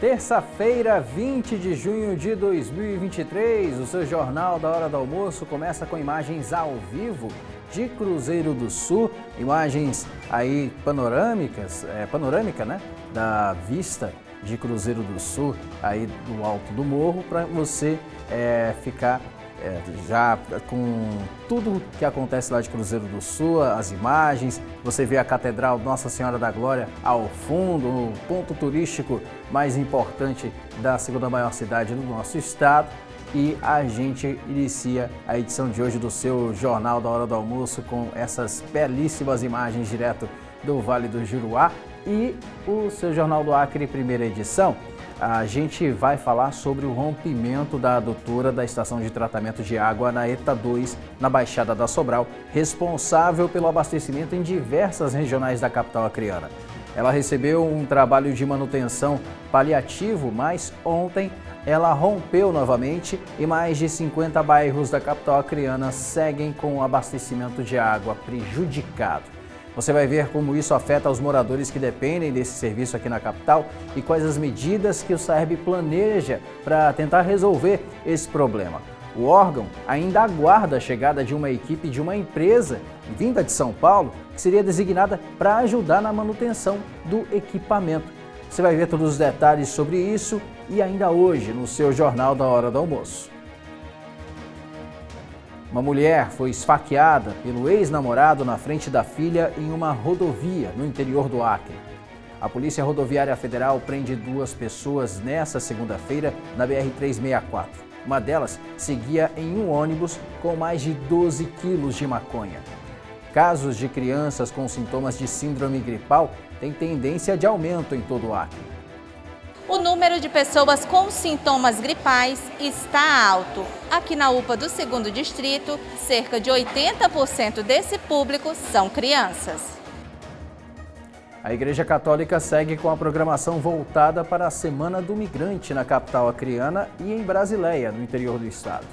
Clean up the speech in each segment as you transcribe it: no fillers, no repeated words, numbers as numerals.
Terça-feira, 20 de junho de 2023, o seu Jornal da Hora do Almoço começa com imagens ao vivo de Cruzeiro do Sul, imagens aí panorâmicas, panorâmica, né, da vista de Cruzeiro do Sul, aí do alto do morro, para você ficar já com tudo que acontece lá de Cruzeiro do Sul, as imagens, você vê a Catedral Nossa Senhora da Glória ao fundo, o ponto turístico mais importante da segunda maior cidade do nosso estado. E a gente inicia a edição de hoje do seu Jornal da Hora do Almoço com essas belíssimas imagens direto do Vale do Juruá e o seu Jornal do Acre, primeira edição. A gente vai falar sobre o rompimento da adutora da estação de tratamento de água na ETA 2, na Baixada da Sobral, responsável pelo abastecimento em diversas regionais da capital acreana. Ela recebeu um trabalho de manutenção paliativo, mas ontem ela rompeu novamente e mais de 50 bairros da capital acreana seguem com o abastecimento de água prejudicado. Você vai ver como isso afeta os moradores que dependem desse serviço aqui na capital e quais as medidas que o SAERB planeja para tentar resolver esse problema. O órgão ainda aguarda a chegada de uma equipe de uma empresa vinda de São Paulo que seria designada para ajudar na manutenção do equipamento. Você vai ver todos os detalhes sobre isso e ainda hoje no seu Jornal da Hora do Almoço. Uma mulher foi esfaqueada pelo ex-namorado na frente da filha em uma rodovia no interior do Acre. A Polícia Rodoviária Federal prende duas pessoas nesta segunda-feira na BR-364. Uma delas seguia em um ônibus com mais de 12 quilos de maconha. Casos de crianças com sintomas de síndrome gripal têm tendência de aumento em todo o Acre. O número de pessoas com sintomas gripais está alto. Aqui na UPA do 2º Distrito, cerca de 80% desse público são crianças. A Igreja Católica segue com a programação voltada para a Semana do Migrante na capital acreana e em Brasileia, no interior do estado.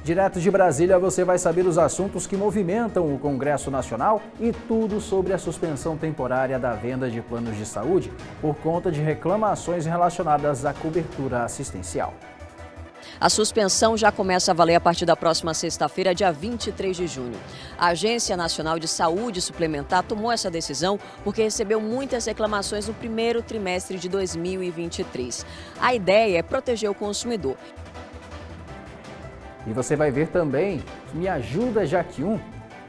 Direto de Brasília, você vai saber os assuntos que movimentam o Congresso Nacional e tudo sobre a suspensão temporária da venda de planos de saúde por conta de reclamações relacionadas à cobertura assistencial. A suspensão já começa a valer a partir da próxima sexta-feira, dia 23 de junho. A Agência Nacional de Saúde Suplementar tomou essa decisão porque recebeu muitas reclamações no primeiro trimestre de 2023. A ideia é proteger o consumidor. E você vai ver também que Me Ajuda Jaquium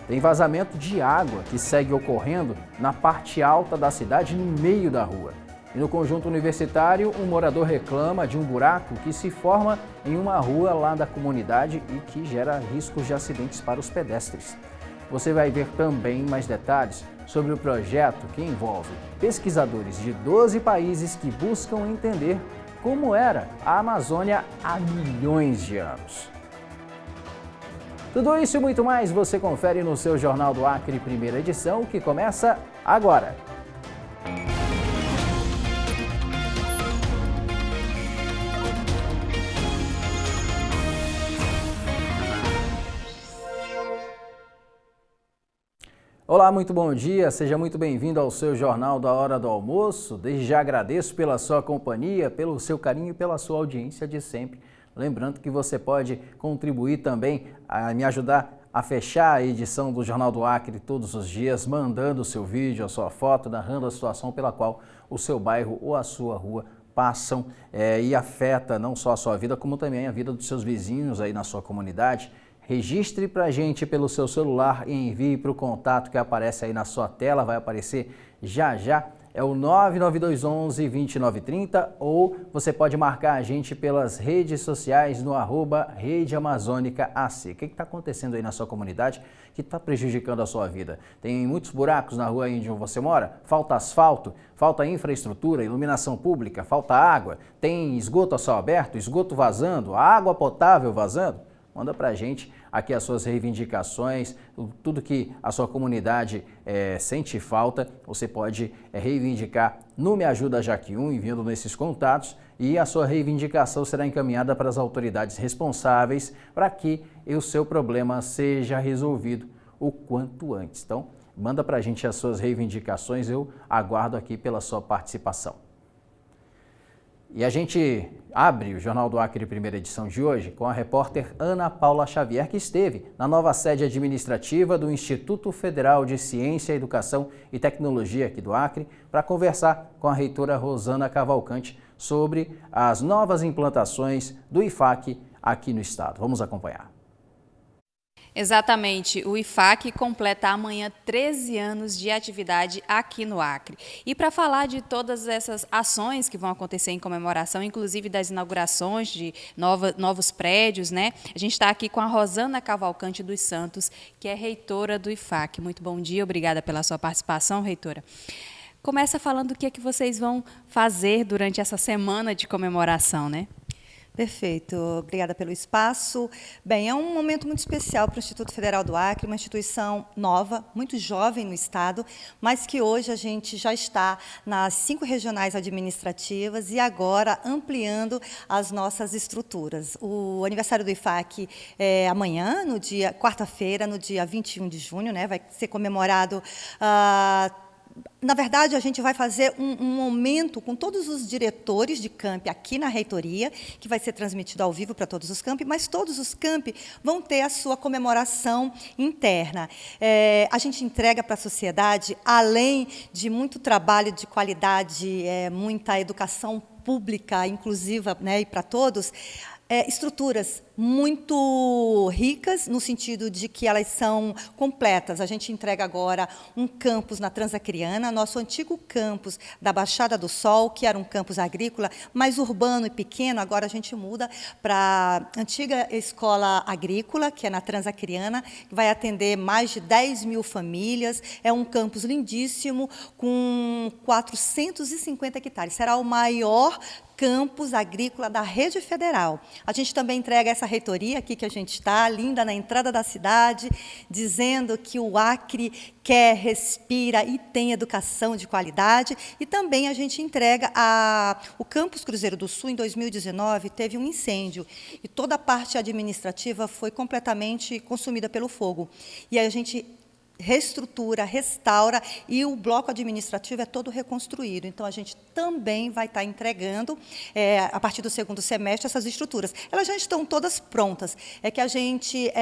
tem vazamento de água que segue ocorrendo na parte alta da cidade, no meio da rua. E no conjunto universitário, um morador reclama de um buraco que se forma em uma rua lá da comunidade e que gera riscos de acidentes para os pedestres. Você vai ver também mais detalhes sobre o projeto que envolve pesquisadores de 12 países que buscam entender como era a Amazônia há milhões de anos. Tudo isso e muito mais você confere no seu Jornal do Acre, primeira edição, que começa agora. Olá, muito bom dia, seja muito bem-vindo ao seu Jornal da Hora do Almoço. Desde já agradeço pela sua companhia, pelo seu carinho e pela sua audiência de sempre. Lembrando que você pode contribuir também a me ajudar a fechar a edição do Jornal do Acre todos os dias, mandando o seu vídeo, a sua foto, narrando a situação pela qual o seu bairro ou a sua rua passam e afeta não só a sua vida, como também a vida dos seus vizinhos aí na sua comunidade. Registre para a gente pelo seu celular e envie para o contato que aparece aí na sua tela, vai aparecer já já. É o 99211-2930 ou você pode marcar a gente pelas redes sociais no @RedeAmazônicaAC. O que está acontecendo aí na sua comunidade que está prejudicando a sua vida? Tem muitos buracos na rua aí onde você mora? Falta asfalto? Falta infraestrutura, iluminação pública? Falta água? Tem esgoto a céu aberto? Esgoto vazando? Água potável vazando? Manda pra gente aqui as suas reivindicações, tudo que a sua comunidade sente falta, você pode reivindicar no Me Ajuda Jaquium, enviando nesses contatos, e a sua reivindicação será encaminhada para as autoridades responsáveis para que o seu problema seja resolvido o quanto antes. Então, manda pra gente as suas reivindicações, eu aguardo aqui pela sua participação. E a gente abre o Jornal do Acre, primeira edição de hoje, com a repórter Ana Paula Xavier, que esteve na nova sede administrativa do Instituto Federal de Ciência, Educação e Tecnologia aqui do Acre, para conversar com a reitora Rosana Cavalcante sobre as novas implantações do IFAC aqui no estado. Vamos acompanhar. Exatamente, o IFAC completa amanhã 13 anos de atividade aqui no Acre. E para falar de todas essas ações que vão acontecer em comemoração, inclusive das inaugurações de novos prédios, né? A gente está aqui com a Rosana Cavalcante dos Santos, que é reitora do IFAC. Muito bom dia, obrigada pela sua participação, reitora. Começa falando o que é que vocês vão fazer durante essa semana de comemoração, né? Perfeito, obrigada pelo espaço. Bem, é um momento muito especial para o Instituto Federal do Acre, uma instituição nova, muito jovem no estado, mas que hoje a gente já está nas 5 regionais administrativas e agora ampliando as nossas estruturas. O aniversário do IFAC é amanhã, quarta-feira, no dia 21 de junho, né, vai ser comemorado. Na verdade, a gente vai fazer um momento com todos os diretores de campi aqui na reitoria, que vai ser transmitido ao vivo para todos os campi, mas todos os campi vão ter a sua comemoração interna. A gente entrega para a sociedade, além de muito trabalho de qualidade, muita educação pública, inclusiva, né, e para todos, estruturas muito ricas, no sentido de que elas são completas. A gente entrega agora um campus na Transacriana, nosso antigo campus da Baixada do Sol, que era um campus agrícola, mais urbano e pequeno, agora a gente muda para a antiga escola agrícola, que é na Transacriana, que vai atender mais de 10 mil famílias. É um campus lindíssimo, com 450 hectares. Será o maior campus agrícola da rede federal. A gente também entrega essa reitoria aqui que a gente está, linda na entrada da cidade, dizendo que o Acre quer, respira e tem educação de qualidade. E também a gente entrega o campus Cruzeiro do Sul, em 2019, teve um incêndio e toda a parte administrativa foi completamente consumida pelo fogo. E a gente reestrutura, restaura e o bloco administrativo é todo reconstruído. Então, a gente também vai estar entregando, a partir do segundo semestre, essas estruturas. Elas já estão todas prontas. É que a gente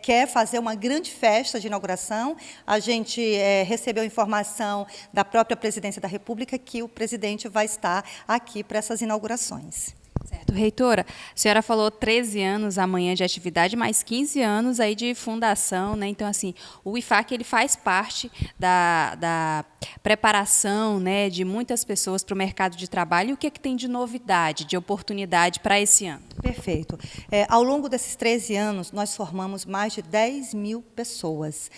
quer fazer uma grande festa de inauguração. A gente recebeu informação da própria Presidência da República que o presidente vai estar aqui para essas inaugurações. Certo. Reitora, a senhora falou 13 anos amanhã de atividade, mais 15 anos aí de fundação, né? Então, assim, o IFAC ele faz parte da preparação, né, de muitas pessoas para o mercado de trabalho. E o que é que tem de novidade, de oportunidade para esse ano? Perfeito. Ao longo desses 13 anos, nós formamos mais de 10 mil pessoas.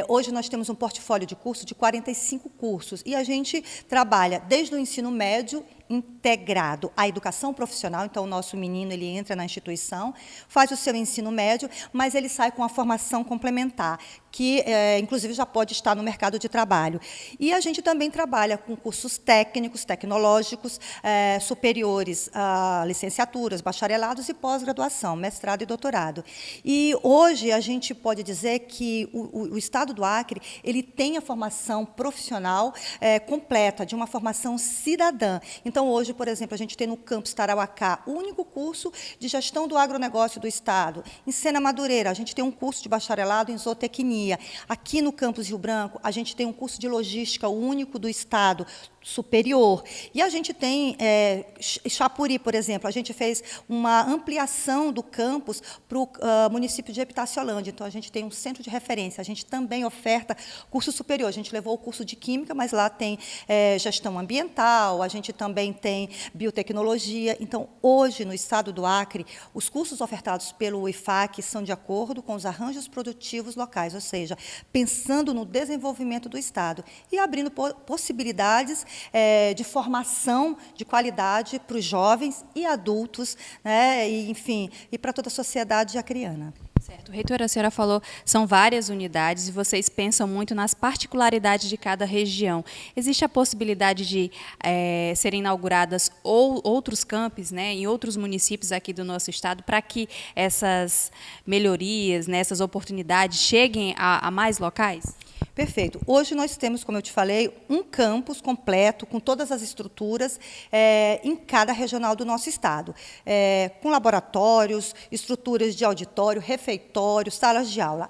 Hoje, nós temos um portfólio de curso de 45 cursos e a gente trabalha desde o ensino médio integrado à educação profissional. Então, o nosso menino ele entra na instituição, faz o seu ensino médio, mas ele sai com a formação complementar, que, inclusive, já pode estar no mercado de trabalho. E a gente também trabalha com cursos técnicos, tecnológicos, superiores a licenciaturas, bacharelados e pós-graduação, mestrado e doutorado. E hoje a gente pode dizer que o Estado do Acre ele tem a formação profissional completa, de uma formação cidadã. Então, hoje, por exemplo, a gente tem no campus Tarauacá o único curso de gestão do agronegócio do Estado. Em Sena Madureira, a gente tem um curso de bacharelado em zootecnia. Aqui no campus Rio Branco, a gente tem um curso de logística, o único do Estado, superior. E a gente tem Chapuri, por exemplo, a gente fez uma ampliação do campus para o município de Epitaciolândia. Então, a gente tem um centro de referência. A gente também oferta curso superior. A gente levou o curso de Química, mas lá tem gestão ambiental, a gente também tem biotecnologia. Então, hoje, no estado do Acre, os cursos ofertados pelo IFAC são de acordo com os arranjos produtivos locais, ou seja, pensando no desenvolvimento do estado e abrindo possibilidades de formação de qualidade para os jovens e adultos, né, e, enfim, e para toda a sociedade acreana. Certo. Reitora, a senhora falou, são várias unidades e vocês pensam muito nas particularidades de cada região. Existe a possibilidade de serem inauguradas outros campos, né, em outros municípios aqui do nosso estado, para que essas melhorias, né, essas oportunidades cheguem a mais locais? Perfeito. Hoje nós temos, como eu te falei, um campus completo, com todas as estruturas, em cada regional do nosso estado, com laboratórios, estruturas de auditório, refeitório, salas de aula.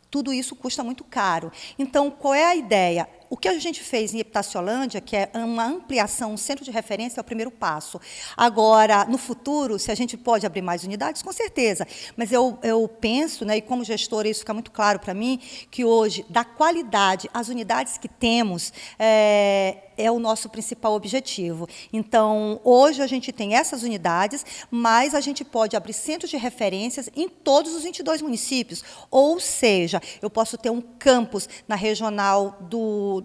Tudo isso custa muito caro. Então, qual é a ideia? O que a gente fez em Epitaciolândia, que é uma ampliação, um centro de referência, é o primeiro passo. Agora, no futuro, se a gente pode abrir mais unidades, com certeza. Mas eu penso, né, e como gestora, isso fica muito claro para mim, que hoje, da qualidade, as unidades que temos, é o nosso principal objetivo. Então, hoje a gente tem essas unidades, mas a gente pode abrir centros de referências em todos os 22 municípios. Ou seja, eu posso ter um campus na regional do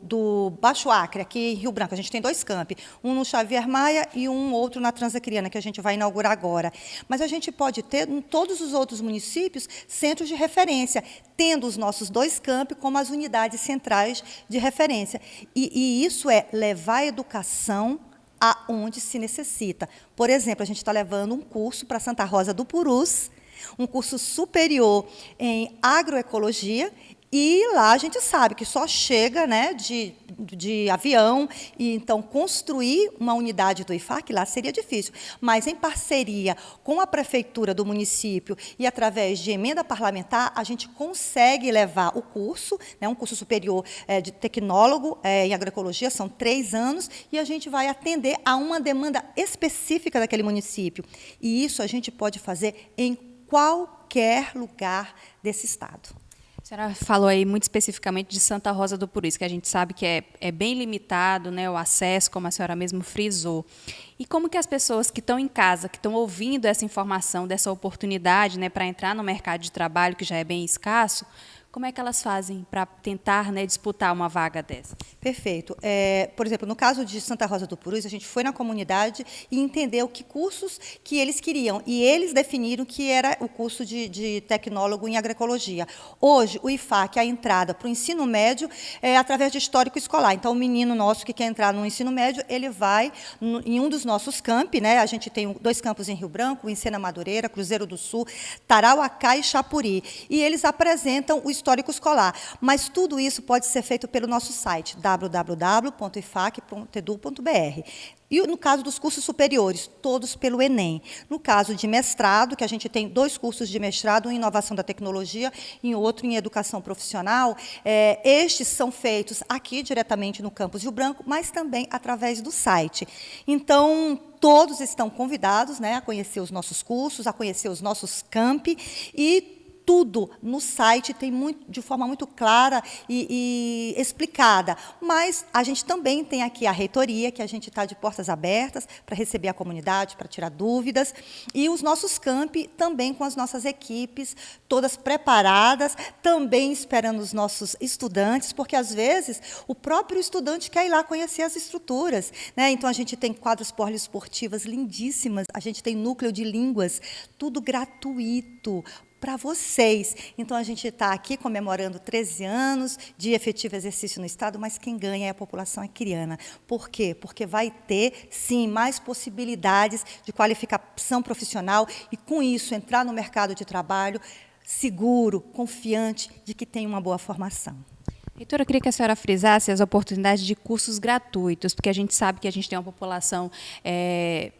Baixo Acre, aqui em Rio Branco. A gente tem 2 campi, um no Xavier Maia e um outro na Transacriana, que a gente vai inaugurar agora. Mas a gente pode ter, em todos os outros municípios, centros de referência, tendo os nossos 2 campi como as unidades centrais de referência. E isso é levar a educação aonde se necessita. Por exemplo, a gente está levando um curso para Santa Rosa do Purus, um curso superior em agroecologia, e lá a gente sabe que só chega, né, de avião, e então construir uma unidade do IFAC lá seria difícil. Mas em parceria com a prefeitura do município e através de emenda parlamentar, a gente consegue levar o curso, né, um curso superior de tecnólogo em agroecologia, são 3 anos, e a gente vai atender a uma demanda específica daquele município. E isso a gente pode fazer em qualquer lugar desse estado. A senhora falou aí muito especificamente de Santa Rosa do Purus, que a gente sabe que é bem limitado, né, o acesso, como a senhora mesmo frisou. E como que as pessoas que estão em casa, que estão ouvindo essa informação, dessa oportunidade, né, para entrar no mercado de trabalho, que já é bem escasso, como é que elas fazem para tentar, né, disputar uma vaga dessa? Perfeito. Por exemplo, no caso de Santa Rosa do Purus, a gente foi na comunidade e entendeu que cursos que eles queriam. E eles definiram que era o curso de tecnólogo em agroecologia. Hoje, o IFAC, a entrada para o ensino médio é através de histórico escolar. Então, o menino nosso que quer entrar no ensino médio, ele vai em um dos nossos campi, né? A gente tem 2 campos em Rio Branco, Encena Madureira, Cruzeiro do Sul, Tarauacá e Chapuri. E eles apresentam o histórico escolar. Mas tudo isso pode ser feito pelo nosso site, www.ifac.edu.br. E no caso dos cursos superiores, todos pelo Enem. No caso de mestrado, que a gente tem 2 cursos de mestrado, um em inovação da tecnologia e outro em educação profissional, estes são feitos aqui diretamente no campus Rio Branco, mas também através do site. Então, todos estão convidados, né, a conhecer os nossos cursos, a conhecer os nossos campi, e tudo no site tem de forma muito clara e explicada. Mas a gente também tem aqui a reitoria, que a gente está de portas abertas para receber a comunidade, para tirar dúvidas. E os nossos campi também com as nossas equipes, todas preparadas, também esperando os nossos estudantes, porque, às vezes, o próprio estudante quer ir lá conhecer as estruturas, né? Então, a gente tem quadras poliesportivas lindíssimas, a gente tem núcleo de línguas, tudo gratuito para vocês. Então, a gente está aqui comemorando 13 anos de efetivo exercício no Estado, mas quem ganha é a população acriana. Por quê? Porque vai ter, sim, mais possibilidades de qualificação profissional e, com isso, entrar no mercado de trabalho seguro, confiante de que tem uma boa formação. Reitora, eu queria que a senhora frisasse as oportunidades de cursos gratuitos, porque a gente sabe que a gente tem uma população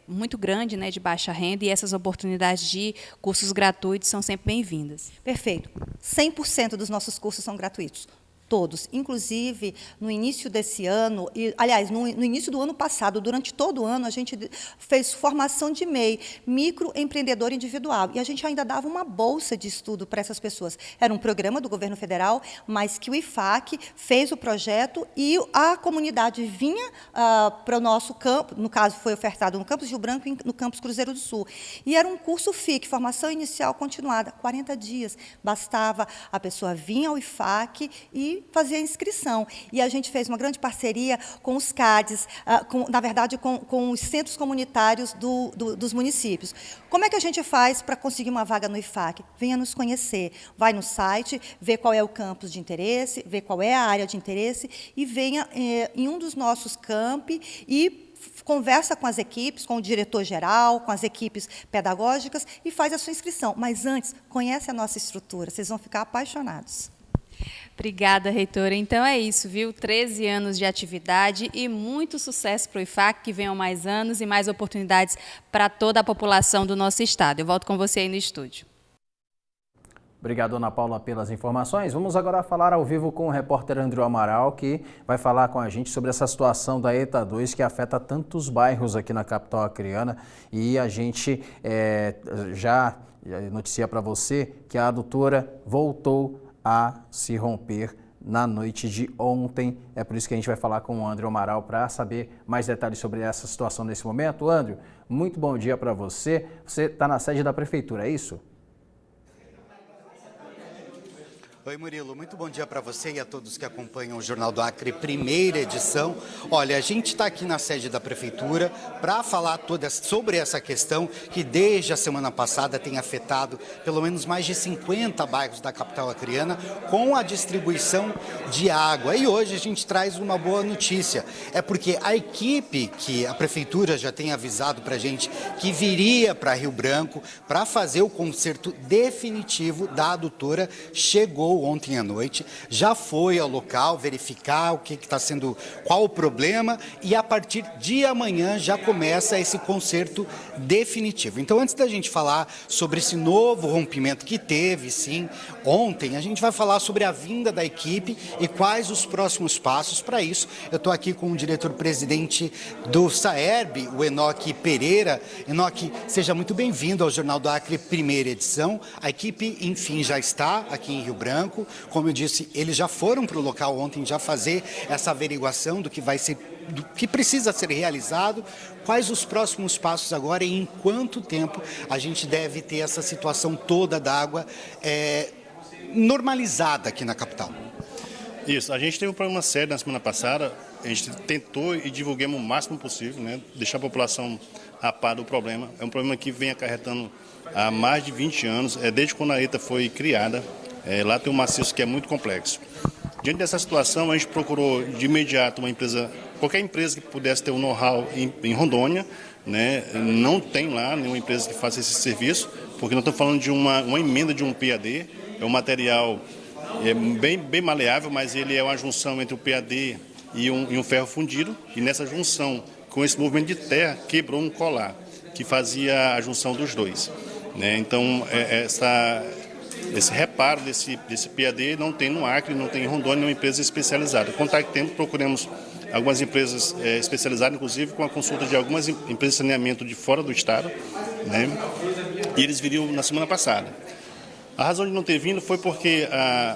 muito grande, né, de baixa renda, e essas oportunidades de cursos gratuitos são sempre bem-vindas. Perfeito. 100% dos nossos cursos são gratuitos. Todos, inclusive no início desse ano, aliás, no início do ano passado, durante todo o ano, a gente fez formação de MEI, microempreendedor individual, e a gente ainda dava uma bolsa de estudo para essas pessoas. Era um programa do governo federal, mas que o IFAC fez o projeto e a comunidade vinha para o nosso campo, no caso foi ofertado no campus Rio Branco e no campus Cruzeiro do Sul. E era um curso FIC, formação inicial continuada, 40 dias. Bastava a pessoa vir ao IFAC e e fazer a inscrição. E a gente fez uma grande parceria com os CADs, na verdade, com os centros comunitários dos municípios. Como é que a gente faz para conseguir uma vaga no IFAC? Venha nos conhecer. Vai no site, vê qual é o campus de interesse, vê qual é a área de interesse e venha em um dos nossos campi e conversa com as equipes, com o diretor-geral, com as equipes pedagógicas e faz a sua inscrição. Mas antes, conhece a nossa estrutura, vocês vão ficar apaixonados. Obrigada, reitora. Então é isso, viu? 13 anos de atividade e muito sucesso para o IFAC, que venham mais anos e mais oportunidades para toda a população do nosso estado. Eu volto com você aí no estúdio. Obrigado, Ana Paula, pelas informações. Vamos agora falar ao vivo com o repórter André Amaral, que vai falar com a gente sobre essa situação da ETA 2 que afeta tantos bairros aqui na capital acreana. E a gente já noticia para você que a adutora voltou a se romper na noite de ontem. É por isso que a gente vai falar com o André Amaral para saber mais detalhes sobre essa situação nesse momento. André, muito bom dia para você. Você está na sede da prefeitura, é isso? Oi, Murilo, muito bom dia para você e a todos que acompanham o Jornal do Acre, primeira edição. Olha, a gente está aqui na sede da Prefeitura para falar sobre essa questão que desde a semana passada tem afetado pelo menos mais de 50 bairros da capital acreana com a distribuição de água. E hoje a gente traz uma boa notícia, é porque a equipe que a Prefeitura já tem avisado para a gente que viria para Rio Branco para fazer o conserto definitivo da adutora chegou ontem à noite, já foi ao local verificar o que está sendo, qual o problema e a partir de amanhã já começa esse conserto definitivo. Então, antes da gente falar sobre esse novo rompimento que teve, sim, ontem, a gente vai falar sobre a vinda da equipe e quais os próximos passos. Para isso, eu estou aqui com o diretor-presidente do SAERB, o Enoque Pereira. Enoque, seja muito bem-vindo ao Jornal do Acre, primeira edição. A equipe, enfim, já está aqui em Rio Branco. Como eu disse, eles já foram para o local ontem já fazer essa averiguação do que vai ser, do que precisa ser realizado, quais os próximos passos agora e em quanto tempo a gente deve ter essa situação toda da água normalizada aqui na capital. Isso, a gente teve um problema sério na semana passada, a gente tentou e divulgamos o máximo possível, né, deixar a população a par do problema. É um problema que vem acarretando há mais de 20 anos, desde quando a ETA foi criada. Lá tem um maciço que é muito complexo. Diante dessa situação, a gente procurou de imediato uma empresa, qualquer empresa que pudesse ter um know-how em Rondônia, né? Não tem lá nenhuma empresa que faça esse serviço, porque nós estamos falando de uma emenda de um PAD, é um material bem maleável, mas ele é uma junção entre o PAD e um ferro fundido, e nessa junção, com esse movimento de terra, quebrou um colar, que fazia a junção dos dois, né? Então, esse reparo desse PAD não tem no Acre, não tem em Rondônia, nenhuma empresa especializada. Contactemos, procuramos algumas empresas especializadas, inclusive com a consulta de algumas empresas de saneamento de fora do estado, né? E eles viriam na semana passada. A razão de não ter vindo foi porque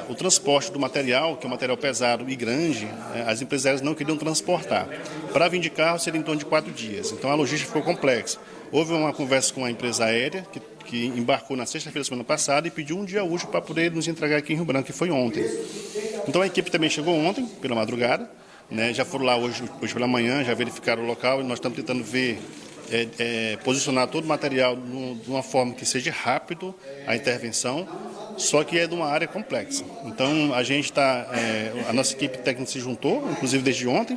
o transporte do material, que é um material pesado e grande, as empresas aéreas não queriam transportar. Para vir de carro seria em torno de 4 dias, então a logística ficou complexa. Houve uma conversa com a empresa aérea, que embarcou na sexta-feira da semana passada e pediu um dia útil para poder nos entregar aqui em Rio Branco, que foi ontem. Então a equipe também chegou ontem, pela madrugada, né? Já foram lá hoje pela manhã, já verificaram o local e nós estamos tentando ver, posicionar todo o material de uma forma que seja rápido a intervenção, só que é de uma área complexa. Então a nossa equipe técnica se juntou, inclusive desde ontem.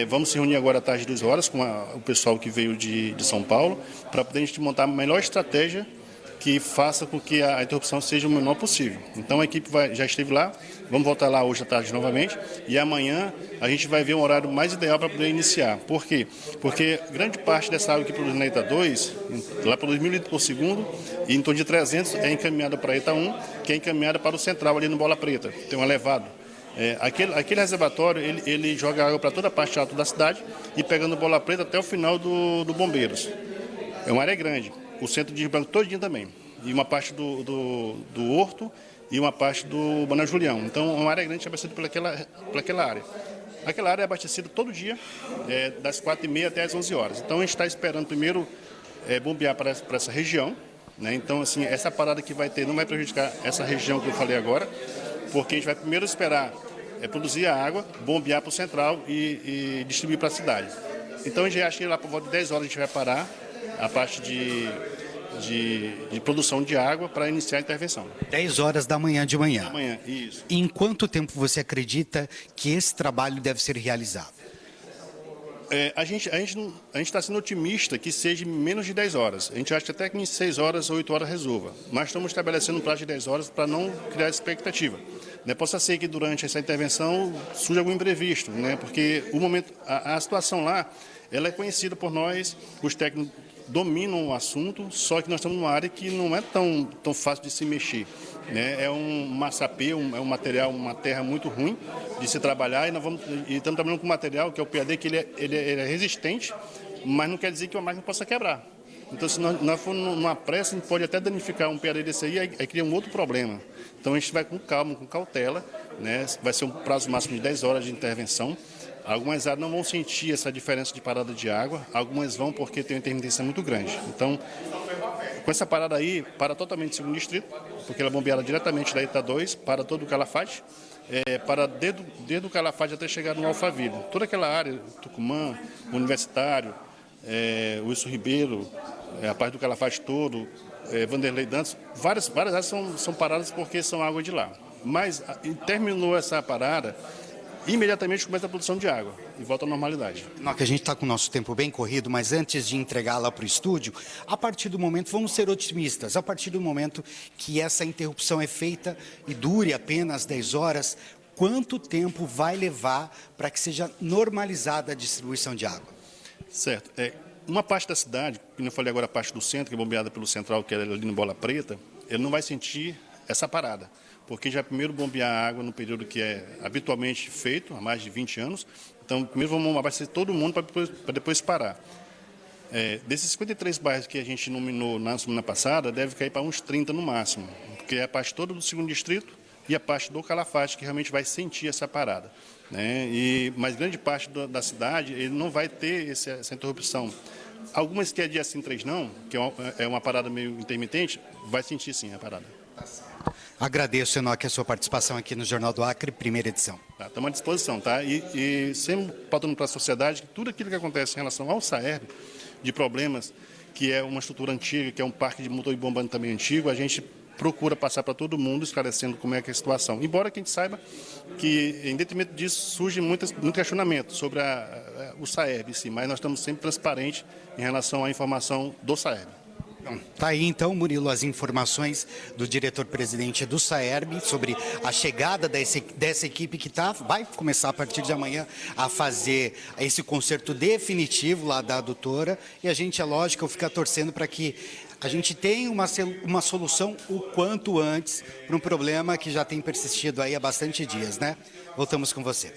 Vamos se reunir agora à tarde, 2 horas, com o pessoal que veio de São Paulo, para poder a gente montar a melhor estratégia que faça com que a interrupção seja o menor possível. Então a equipe já esteve lá, vamos voltar lá hoje à tarde novamente, e amanhã a gente vai ver um horário mais ideal para poder iniciar. Por quê? Porque grande parte dessa água que produz na ETA 2, lá produz 1.000 litros por segundo, e em torno de 300 é encaminhada para a ETA 1, que é encaminhada para o central ali no Bola Preta, tem um elevado. Aquele reservatório, ele joga água para toda a parte alta da cidade e pegando Bola Preta até o final do Bombeiros. É uma área grande, o centro de Rio Branco todinho também, e uma parte do Horto e uma parte do Bana Julião. Então, é uma área grande abastecida por aquela área. Aquela área é abastecida todo dia, das 4h30 até as 11 horas. Então, a gente está esperando primeiro bombear para essa região, né? Então, assim, essa parada que vai ter não vai prejudicar essa região que eu falei agora, porque a gente vai primeiro esperar é produzir a água, bombear para o central e distribuir para a cidade. Então a gente acha que lá por volta de 10 horas a gente vai parar a parte de produção de água para iniciar a intervenção. 10 horas da manhã de manhã. Amanhã, isso. E em quanto tempo você acredita que esse trabalho deve ser realizado? A gente está sendo otimista que seja menos de 10 horas. A gente acha que até que em 6 horas ou 8 horas resolva. Mas estamos estabelecendo um prazo de 10 horas para não criar expectativa. Possa ser que durante essa intervenção surja algum imprevisto, né? Porque o momento, a situação lá, ela é conhecida por nós, os técnicos dominam o assunto, só que nós estamos numa área que não é tão fácil de se mexer, né? É um massapê, é um material, uma terra muito ruim de se trabalhar e estamos trabalhando com um material que é o PAD, que ele é resistente, mas não quer dizer que a máquina possa quebrar. Então, se nós formos numa pressa, a gente pode até danificar um PAD desse aí cria um outro problema. Então, a gente vai com calma, com cautela, né? Vai ser um prazo máximo de 10 horas de intervenção. Algumas áreas não vão sentir essa diferença de parada de água, algumas vão porque tem uma intermitência muito grande. Então, com essa parada aí, para totalmente o segundo distrito, porque ela é bombeada diretamente da ETA 2 para todo o Calafate, para desde o Calafate até chegar no Alphaville. Toda aquela área, Tucumã, Universitário, Wilson Ribeiro, a parte do Calafate todo, Vanderlei Dantas, várias áreas são paradas porque são água de lá. Mas terminou essa parada, imediatamente começa a produção de água e volta à normalidade. Que a gente está com o nosso tempo bem corrido, mas antes de entregar lá para o estúdio, a partir do momento, vamos ser otimistas, a partir do momento que essa interrupção é feita e dure apenas 10 horas, quanto tempo vai levar para que seja normalizada a distribuição de água? Certo. Uma parte da cidade, como eu falei agora, a parte do centro, que é bombeada pelo central, que é ali no Bola Preta, ele não vai sentir essa parada, porque já primeiro bombear a água no período que é habitualmente feito, há mais de 20 anos. Então, primeiro vamos abastecer todo mundo para depois parar. Desses 53 bairros que a gente nominou na semana passada, deve cair para uns 30 no máximo, porque é a parte toda do segundo distrito e a parte do Calafate que realmente vai sentir essa parada, né? Mas grande parte da cidade ele não vai ter essa interrupção. Algumas que é dia sim, 3 não, que é uma parada meio intermitente, vai sentir sim a parada. Agradeço, Enoque, a sua participação aqui no Jornal do Acre, primeira edição. Estamos à disposição, tá? E sempre pautando para a sociedade que tudo aquilo que acontece em relação ao SAERB, de problemas, que é uma estrutura antiga, que é um parque de motor e bomba também antigo, a gente procura passar para todo mundo, esclarecendo como é que é a situação. Embora que a gente saiba que, em detrimento disso, surge muito questionamento sobre o SAERB, sim, mas nós estamos sempre transparentes em relação à informação do SAERB. Tá aí então, Murilo, as informações do diretor-presidente do SAERB sobre a chegada dessa equipe que vai começar a partir de amanhã a fazer esse concerto definitivo lá da adutora, e a gente, é lógico, fica torcendo para que a gente tenha uma solução o quanto antes para um problema que já tem persistido aí há bastante dias, né? Voltamos com você.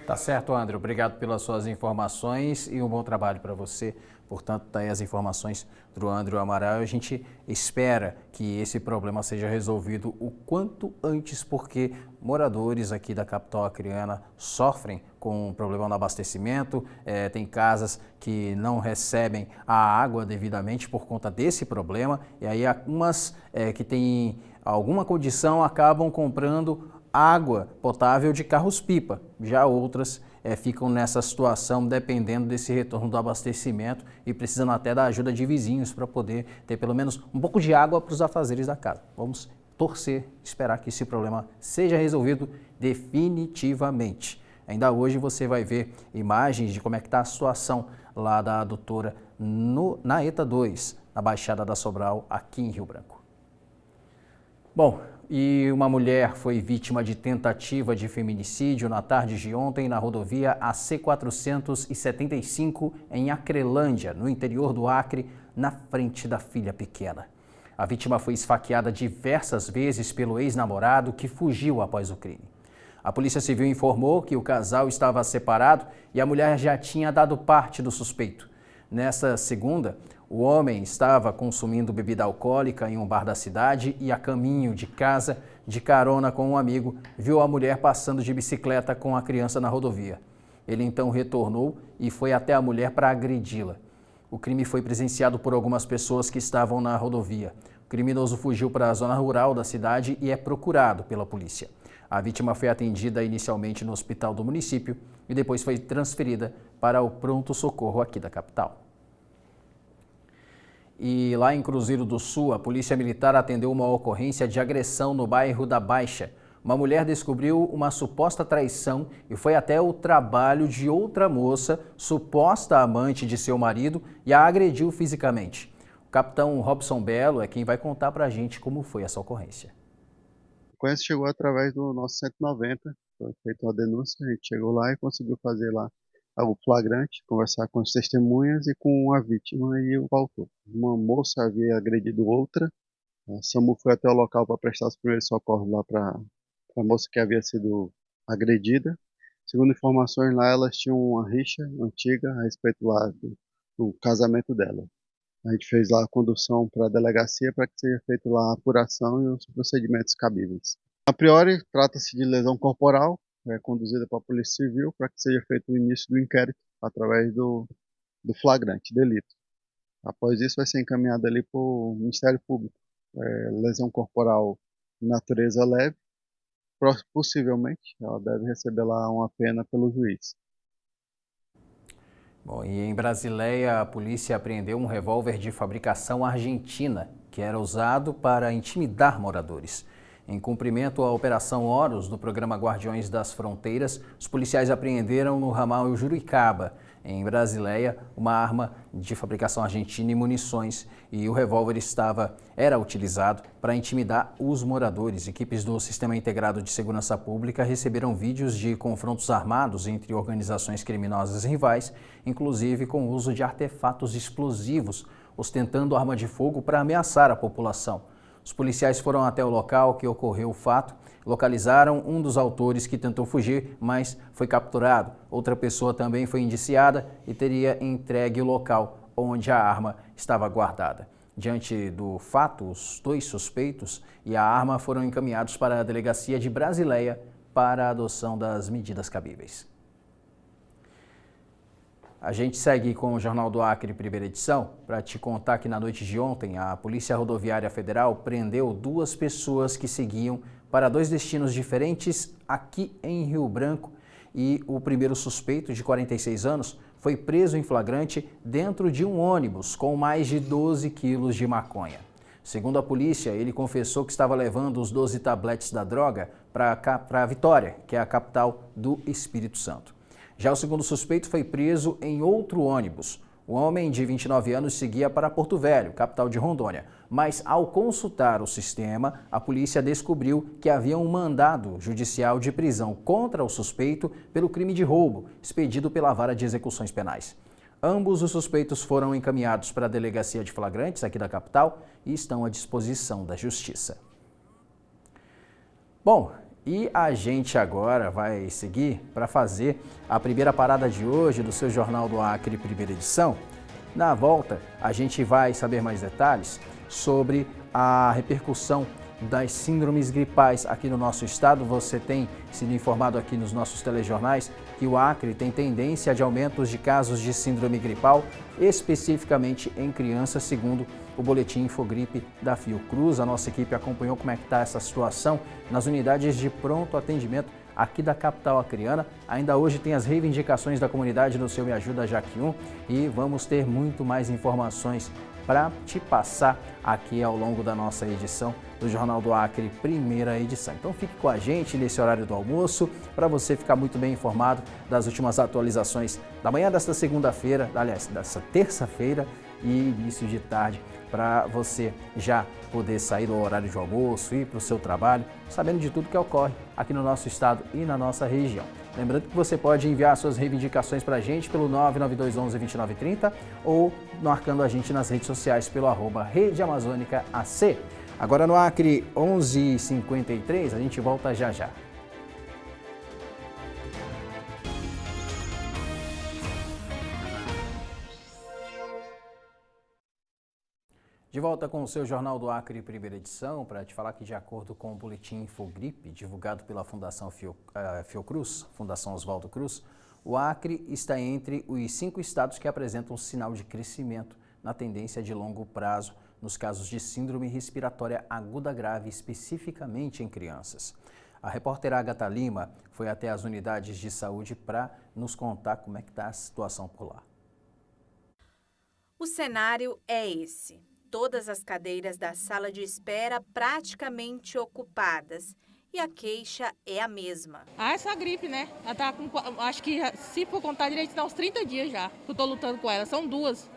Tá certo, André. Obrigado pelas suas informações e um bom trabalho para você. Portanto, tá aí as informações do André Amaral. A gente espera que esse problema seja resolvido o quanto antes, porque moradores aqui da capital acreana sofrem com o problema do abastecimento. Tem casas que não recebem a água devidamente por conta desse problema. E aí, algumas que têm alguma condição acabam comprando água potável de carros-pipa. Já outras ficam nessa situação dependendo desse retorno do abastecimento e precisando até da ajuda de vizinhos para poder ter pelo menos um pouco de água para os afazeres da casa. Vamos torcer, esperar que esse problema seja resolvido definitivamente. Ainda hoje você vai ver imagens de como é que está a situação lá da adutora na ETA 2, na Baixada da Sobral, aqui em Rio Branco. Bom, e uma mulher foi vítima de tentativa de feminicídio na tarde de ontem na rodovia AC 475 em Acrelândia, no interior do Acre, na frente da filha pequena. A vítima foi esfaqueada diversas vezes pelo ex-namorado que fugiu após o crime. A Polícia Civil informou que o casal estava separado e a mulher já tinha dado parte do suspeito. Nesta segunda, o homem estava consumindo bebida alcoólica em um bar da cidade e, a caminho de casa, de carona com um amigo, viu a mulher passando de bicicleta com a criança na rodovia. Ele então retornou e foi até a mulher para agredi-la. O crime foi presenciado por algumas pessoas que estavam na rodovia. O criminoso fugiu para a zona rural da cidade e é procurado pela polícia. A vítima foi atendida inicialmente no hospital do município e depois foi transferida para o pronto-socorro aqui da capital. E lá em Cruzeiro do Sul, a Polícia Militar atendeu uma ocorrência de agressão no bairro da Baixa. Uma mulher descobriu uma suposta traição e foi até o trabalho de outra moça, suposta amante de seu marido, e a agrediu fisicamente. O capitão Robson Belo é quem vai contar pra gente como foi essa ocorrência. A ocorrência chegou através do nosso 190, foi feita uma denúncia, a gente chegou lá e conseguiu fazer lá o flagrante, conversar com as testemunhas e com a vítima e o autor. Uma moça havia agredido outra, a SAMU foi até o local para prestar os primeiros socorros lá para a moça que havia sido agredida. Segundo informações lá, elas tinham uma rixa antiga a respeito lá do casamento dela. A gente fez lá a condução para a delegacia para que seja feita lá a apuração e os procedimentos cabíveis. A priori, trata-se de lesão corporal, conduzida para a Polícia Civil para que seja feito o início do inquérito através do flagrante delito. Após isso, vai ser encaminhado ali para o Ministério Público. Lesão corporal de natureza leve, possivelmente ela deve receber lá uma pena pelo juiz. Bom, e em Brasileia, a polícia apreendeu um revólver de fabricação argentina, que era usado para intimidar moradores. Em cumprimento à Operação Horus do programa Guardiões das Fronteiras, os policiais apreenderam no ramal Juricaba, em Brasileia, uma arma de fabricação argentina e munições, e o revólver era utilizado para intimidar os moradores. Equipes do Sistema Integrado de Segurança Pública receberam vídeos de confrontos armados entre organizações criminosas rivais, inclusive com o uso de artefatos explosivos, ostentando arma de fogo para ameaçar a população. Os policiais foram até o local que ocorreu o fato, localizaram um dos autores que tentou fugir, mas foi capturado. Outra pessoa também foi indiciada e teria entregue o local onde a arma estava guardada. Diante do fato, os 2 suspeitos e a arma foram encaminhados para a delegacia de Brasileia para a adoção das medidas cabíveis. A gente segue com o Jornal do Acre, primeira edição, para te contar que na noite de ontem a Polícia Rodoviária Federal prendeu 2 pessoas que seguiam para 2 destinos diferentes aqui em Rio Branco e o primeiro suspeito, de 46 anos, foi preso em flagrante dentro de um ônibus com mais de 12 quilos de maconha. Segundo a polícia, ele confessou que estava levando os 12 tabletes da droga para Vitória, que é a capital do Espírito Santo. Já o segundo suspeito foi preso em outro ônibus. O homem de 29 anos seguia para Porto Velho, capital de Rondônia, mas ao consultar o sistema, a polícia descobriu que havia um mandado judicial de prisão contra o suspeito pelo crime de roubo, expedido pela Vara de Execuções Penais. Ambos os suspeitos foram encaminhados para a Delegacia de Flagrantes aqui da capital e estão à disposição da Justiça. Bom, e a gente agora vai seguir para fazer a primeira parada de hoje do seu Jornal do Acre, primeira edição. Na volta, a gente vai saber mais detalhes sobre a repercussão das síndromes gripais aqui no nosso estado. Você tem sido informado aqui nos nossos telejornais que o Acre tem tendência de aumentos de casos de síndrome gripal, especificamente em crianças, segundo o boletim Infogripe da Fiocruz. A nossa equipe acompanhou como é que está essa situação nas unidades de pronto atendimento aqui da capital acreana. Ainda hoje tem as reivindicações da comunidade no seu Me Ajuda Jaque 1 e vamos ter muito mais informações para te passar aqui ao longo da nossa edição do Jornal do Acre, primeira edição. Então fique com a gente nesse horário do almoço para você ficar muito bem informado das últimas atualizações da manhã desta segunda-feira, aliás, dessa terça-feira e início de tarde, para você já poder sair do horário de almoço, ir para o seu trabalho, sabendo de tudo que ocorre aqui no nosso estado e na nossa região. Lembrando que você pode enviar suas reivindicações para a gente pelo 99211-2930 ou marcando a gente nas redes sociais pelo @Rede Amazônica AC. Agora no Acre 11h53, a gente volta já já. De volta com o seu Jornal do Acre, primeira edição, para te falar que, de acordo com o boletim Infogripe, divulgado pela Fundação Fiocruz, Fundação Oswaldo Cruz, o Acre está entre os 5 estados que apresentam sinal de crescimento na tendência de longo prazo nos casos de síndrome respiratória aguda grave, especificamente em crianças. A repórter Agatha Lima foi até as unidades de saúde para nos contar como é que está a situação por lá. O cenário é esse. Todas as cadeiras da sala de espera praticamente ocupadas. E a queixa é a mesma. Essa gripe, né? Ela tá com, acho que, se for contar direito, dá uns 30 dias já que eu tô lutando com ela. São duas.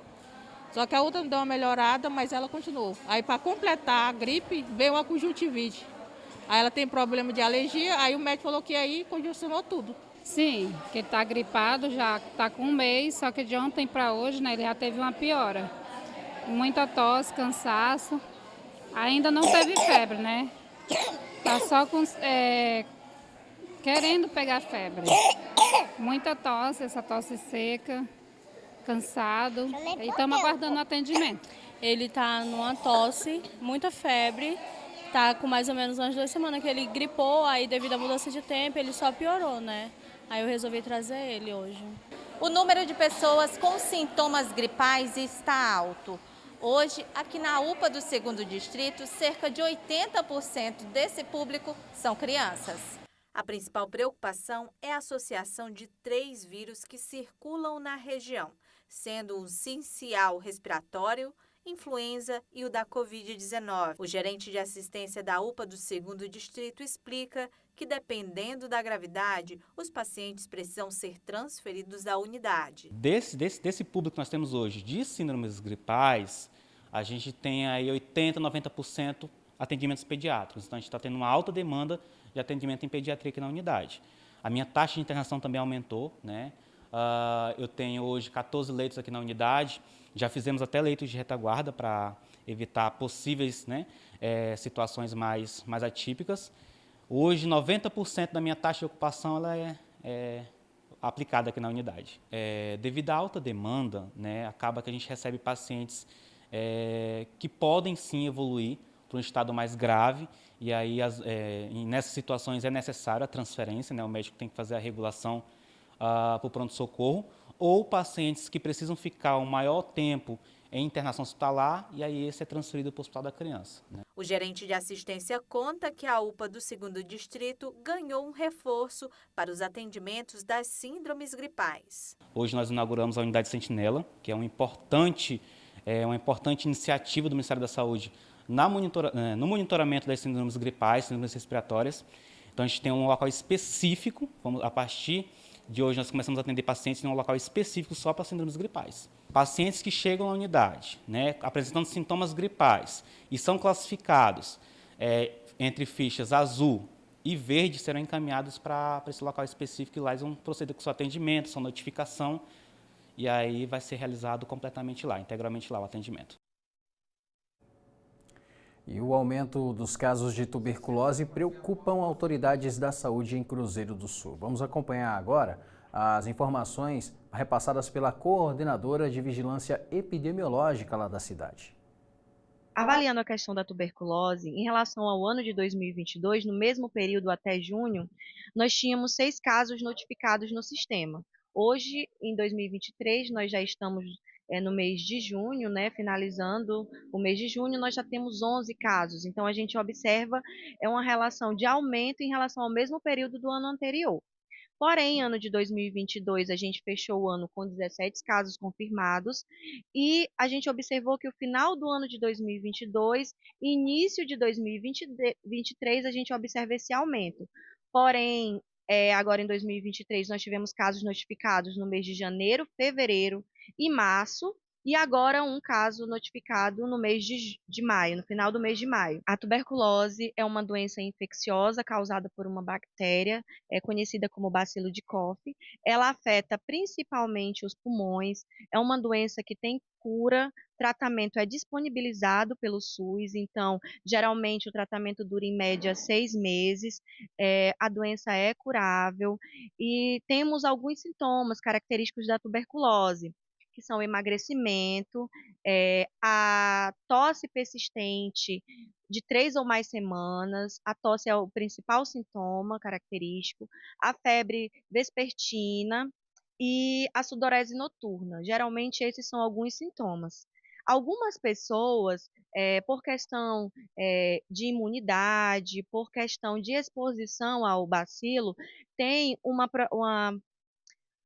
Só que a outra deu uma melhorada, mas ela continuou. Aí, para completar a gripe, veio uma conjuntivite. Aí ela tem problema de alergia, aí o médico falou que aí congestionou tudo. Sim, que ele está gripado, já está com um mês, só que de ontem para hoje, né, ele já teve uma piora. Muita tosse, cansaço, ainda não teve febre, né? Tá só querendo pegar febre. Muita tosse, essa tosse seca, cansado, e estamos aguardando o atendimento. Ele tá numa tosse, muita febre, tá com mais ou menos umas 2 semanas que ele gripou, aí devido à mudança de tempo ele só piorou, né? Aí eu resolvi trazer ele hoje. O número de pessoas com sintomas gripais está alto. Hoje, aqui na UPA do 2º Distrito, cerca de 80% desse público são crianças. A principal preocupação é a associação de 3 vírus que circulam na região, sendo o sincial respiratório, influenza e o da Covid-19. O gerente de assistência da UPA do 2º Distrito explica que, dependendo da gravidade, os pacientes precisam ser transferidos à unidade. Desse público que nós temos hoje de síndromes gripais, a gente tem aí 80%, 90% atendimentos pediátricos. Então, a gente está tendo uma alta demanda de atendimento em pediatria aqui na unidade. A minha taxa de internação também aumentou, né? Eu tenho hoje 14 leitos aqui na unidade, já fizemos até leitos de retaguarda para evitar possíveis, né, situações mais atípicas. Hoje, 90% da minha taxa de ocupação ela é aplicada aqui na unidade. Devido à alta demanda, né, acaba que a gente recebe pacientes que podem sim evoluir para um estado mais grave, e aí nessas situações é necessária a transferência, né, o médico tem que fazer a regulação para o pronto-socorro, ou pacientes que precisam ficar um maior tempo em internação hospitalar, e aí esse é transferido para o Hospital da Criança, né? O gerente de assistência conta que a UPA do 2º Distrito ganhou um reforço para os atendimentos das síndromes gripais. Hoje nós inauguramos a Unidade Sentinela, que é uma importante iniciativa do Ministério da Saúde no monitoramento das síndromes gripais, síndromes respiratórias. Então a gente tem um local específico, a partir de hoje nós começamos a atender pacientes em um local específico só para síndromes gripais. Pacientes que chegam à unidade, né, apresentando sintomas gripais e são classificados entre fichas azul e verde, serão encaminhados para esse local específico e lá eles vão proceder com seu atendimento, sua notificação, e aí vai ser realizado completamente lá, integralmente lá o atendimento. E o aumento dos casos de tuberculose preocupam autoridades da saúde em Cruzeiro do Sul. Vamos acompanhar agora as informações repassadas pela coordenadora de vigilância epidemiológica lá da cidade. Avaliando a questão da tuberculose, em relação ao ano de 2022, no mesmo período até junho, nós tínhamos 6 casos notificados no sistema. Hoje, em 2023, nós já estamos no mês de junho, né, finalizando o mês de junho, nós já temos 11 casos. Então, a gente observa uma relação de aumento em relação ao mesmo período do ano anterior. Porém, ano de 2022, a gente fechou o ano com 17 casos confirmados e a gente observou que o final do ano de 2022 e início de 2023, a gente observa esse aumento. Porém, agora em 2023, nós tivemos casos notificados no mês de janeiro, fevereiro e março, e agora um caso notificado no mês de maio, no final do mês de maio. A tuberculose é uma doença infecciosa causada por uma bactéria, conhecida como bacilo de Koch. Ela afeta principalmente os pulmões, é uma doença que tem cura, tratamento é disponibilizado pelo SUS, então, geralmente o tratamento dura em média 6 meses, a doença é curável e temos alguns sintomas característicos da tuberculose, que são emagrecimento, a tosse persistente de 3 ou mais semanas, a tosse é o principal sintoma característico, a febre vespertina e a sudorese noturna. Geralmente esses são alguns sintomas. Algumas pessoas, por questão de imunidade, por questão de exposição ao bacilo, têm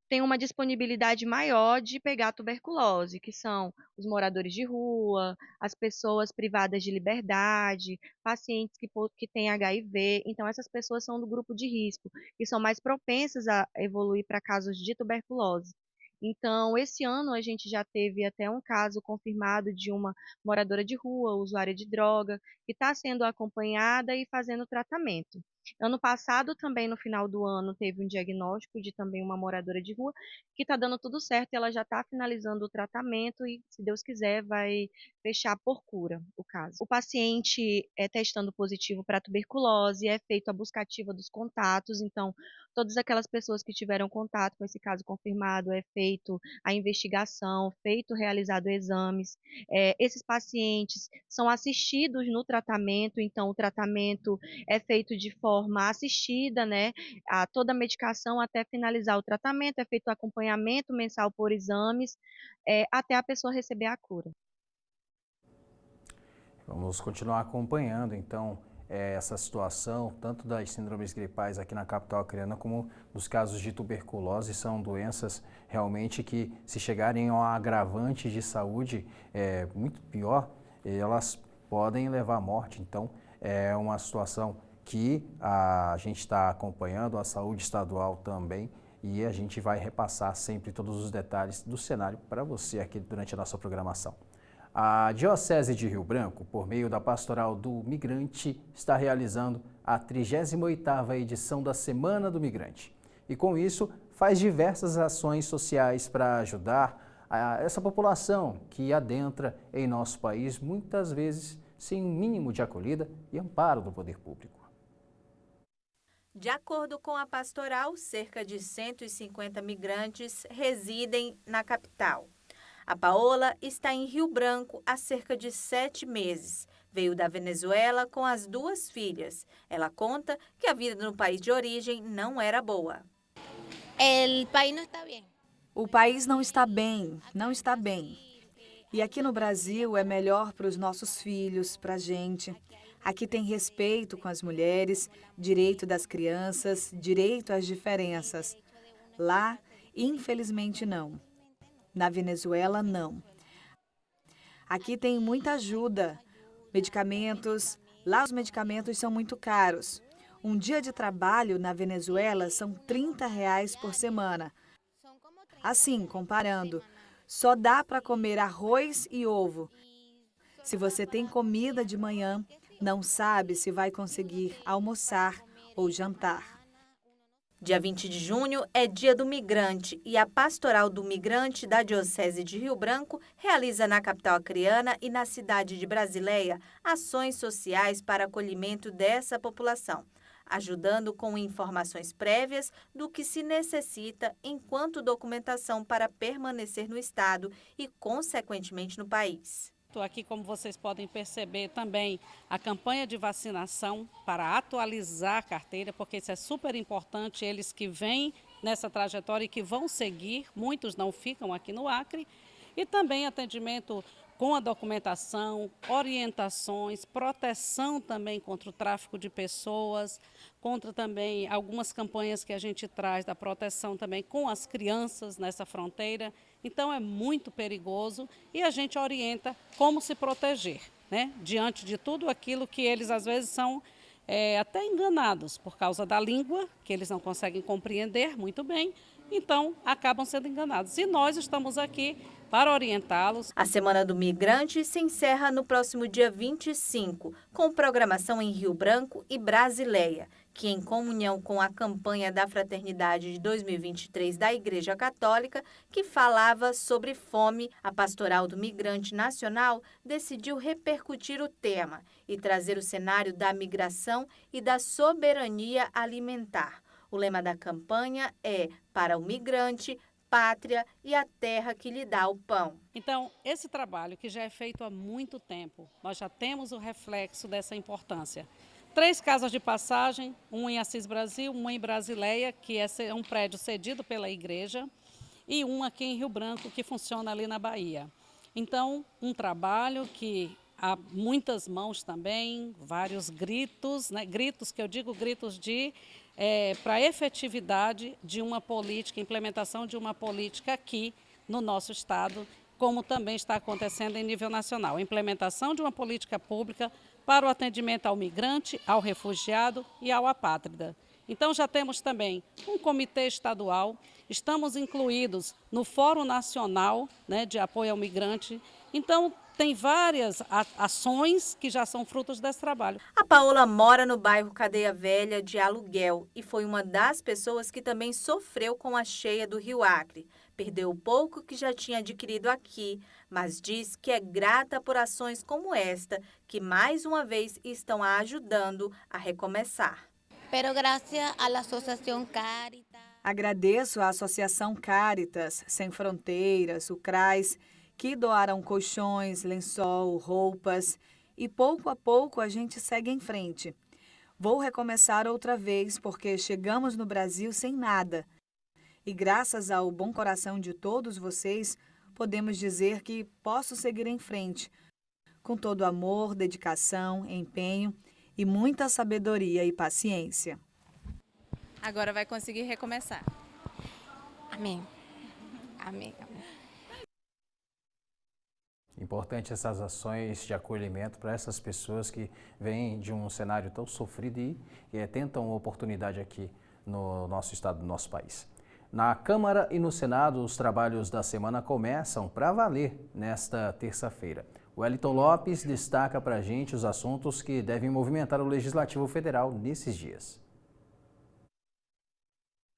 tem uma disponibilidade maior de pegar tuberculose, que são os moradores de rua, as pessoas privadas de liberdade, pacientes que têm HIV. Então, essas pessoas são do grupo de risco e são mais propensas a evoluir para casos de tuberculose. Então, esse ano a gente já teve até um caso confirmado de uma moradora de rua, usuária de droga, que está sendo acompanhada e fazendo tratamento. Ano passado, também no final do ano, teve um diagnóstico de também uma moradora de rua, que está dando tudo certo, e ela já está finalizando o tratamento e, se Deus quiser, vai fechar por cura o caso. O paciente é testando positivo para tuberculose, é feito a busca ativa dos contatos, então, todas aquelas pessoas que tiveram contato com esse caso confirmado, é feito a investigação, realizado exames. Esses pacientes são assistidos no tratamento, então o tratamento é feito de forma assistida, né, a toda a medicação até finalizar o tratamento, é feito o acompanhamento mensal por exames, até a pessoa receber a cura. Vamos continuar acompanhando, então, essa situação, tanto das síndromes gripais aqui na capital acreana, como dos casos de tuberculose. São doenças realmente que, se chegarem a um agravante de saúde muito pior, elas podem levar à morte. Então, é uma situação que a gente está acompanhando, a saúde estadual também, e a gente vai repassar sempre todos os detalhes do cenário para você aqui durante a nossa programação. A Diocese de Rio Branco, por meio da Pastoral do Migrante, está realizando a 38ª edição da Semana do Migrante. E com isso, faz diversas ações sociais para ajudar essa população que adentra em nosso país, muitas vezes sem um mínimo de acolhida e amparo do poder público. De acordo com a pastoral, cerca de 150 migrantes residem na capital. A Paola está em Rio Branco há cerca de 7 meses. Veio da Venezuela com as 2 filhas. Ela conta que a vida no país de origem não era boa. O país não está bem, não está bem. E aqui no Brasil é melhor para os nossos filhos, para a gente. Aqui tem respeito com as mulheres, direito das crianças, direito às diferenças. Lá, infelizmente, não. Na Venezuela, não. Aqui tem muita ajuda, medicamentos. Lá os medicamentos são muito caros. Um dia de trabalho na Venezuela são R$30 por semana. Assim, comparando, só dá para comer arroz e ovo. Se você tem comida de manhã, não sabe se vai conseguir almoçar ou jantar. Dia 20 de junho é Dia do Migrante e a Pastoral do Migrante da Diocese de Rio Branco realiza na capital acreana e na cidade de Brasileia ações sociais para acolhimento dessa população, ajudando com informações prévias do que se necessita enquanto documentação para permanecer no estado e, consequentemente, no país. Aqui, como vocês podem perceber, também a campanha de vacinação para atualizar a carteira, porque isso é super importante, eles que vêm nessa trajetória e que vão seguir, muitos não ficam aqui no Acre, e também atendimento com a documentação, orientações, proteção também contra o tráfico de pessoas, contra também algumas campanhas que a gente traz da proteção também com as crianças nessa fronteira. Então é muito perigoso e a gente orienta como se proteger, né? Diante de tudo aquilo que eles às vezes são até enganados por causa da língua, que eles não conseguem compreender muito bem, então acabam sendo enganados. E nós estamos aqui para orientá-los. A Semana do Migrante se encerra no próximo dia 25, com programação em Rio Branco e Brasileia, que, em comunhão com a campanha da Fraternidade de 2023 da Igreja Católica, que falava sobre fome, a Pastoral do Migrante Nacional decidiu repercutir o tema e trazer o cenário da migração e da soberania alimentar. O lema da campanha é "Para o migrante, pátria e a terra que lhe dá o pão". Então, esse trabalho que já é feito há muito tempo, nós já temos o reflexo dessa importância. 3 casas de passagem, uma em Assis Brasil, uma em Brasileia, que é um prédio cedido pela igreja, e uma aqui em Rio Branco, que funciona ali na Bahia. Então, um trabalho que há muitas mãos também, vários gritos, né? Gritos que eu digo, gritos de para a efetividade de uma política, implementação de uma política aqui no nosso estado, como também está acontecendo em nível nacional. A implementação de uma política pública para o atendimento ao migrante, ao refugiado e ao apátrida. Então, já temos também um comitê estadual, estamos incluídos no Fórum Nacional, né, de Apoio ao Migrante. Então, tem várias ações que já são frutos desse trabalho. A Paola mora no bairro Cadeia Velha de aluguel e foi uma das pessoas que também sofreu com a cheia do Rio Acre. Perdeu o pouco que já tinha adquirido aqui, mas diz que é grata por ações como esta, que mais uma vez estão a ajudando a recomeçar. Agradeço à Associação Cáritas Sem Fronteiras, o CRAS, que doaram colchões, lençol, roupas e pouco a pouco a gente segue em frente. Vou recomeçar outra vez porque chegamos no Brasil sem nada. E graças ao bom coração de todos vocês, podemos dizer que posso seguir em frente, com todo amor, dedicação, empenho e muita sabedoria e paciência. Agora vai conseguir recomeçar. Amém. Amém. Importante essas ações de acolhimento para essas pessoas que vêm de um cenário tão sofrido e tentam uma oportunidade aqui no nosso estado, no nosso país. Na Câmara e no Senado, os trabalhos da semana começam para valer nesta terça-feira. O Wellington Lopes destaca para a gente os assuntos que devem movimentar o Legislativo Federal nesses dias.